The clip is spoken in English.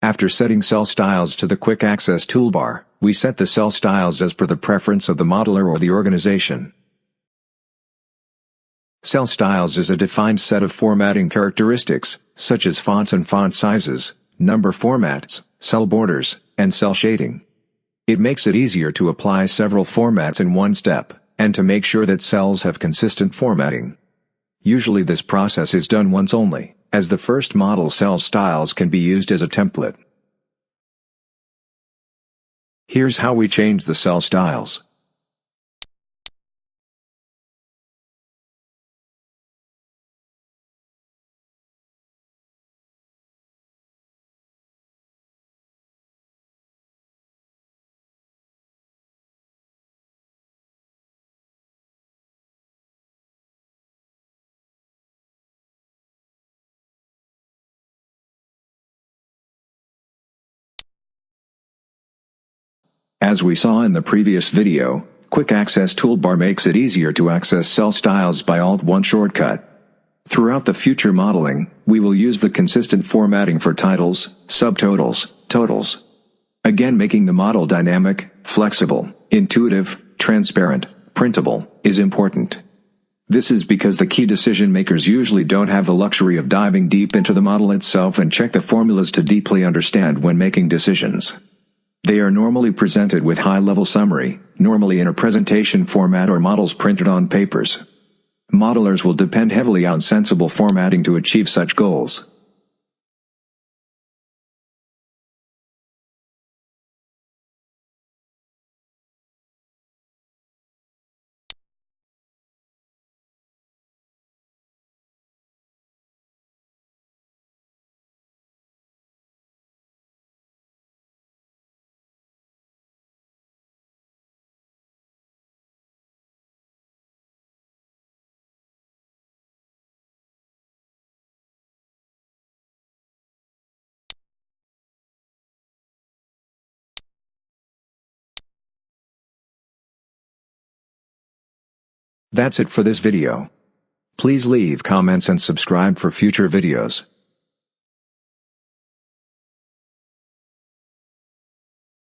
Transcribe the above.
After setting cell styles to the Quick Access toolbar, we set the cell styles as per the preference of the modeler or the organization. Cell styles is a defined set of formatting characteristics, such as fonts and font sizes, number formats, cell borders, and cell shading. It makes it easier to apply several formats in one step, and to make sure that cells have consistent formatting. Usually this process is done once only, as the first model cell styles can be used as a template. Here's how we change the cell styles. As we saw in the previous video, Quick Access toolbar makes it easier to access cell styles by Alt-1 shortcut. Throughout the future modeling, we will use the consistent formatting for titles, subtotals, totals. Again, making the model dynamic, flexible, intuitive, transparent, printable, is important. This is because the key decision makers usually don't have the luxury of diving deep into the model itself and check the formulas to deeply understand when making decisions. They are normally presented with high-level summary, normally in a presentation format or models printed on papers. Modelers will depend heavily on sensible formatting to achieve such goals. That's it for this video. Please leave comments and subscribe for future videos.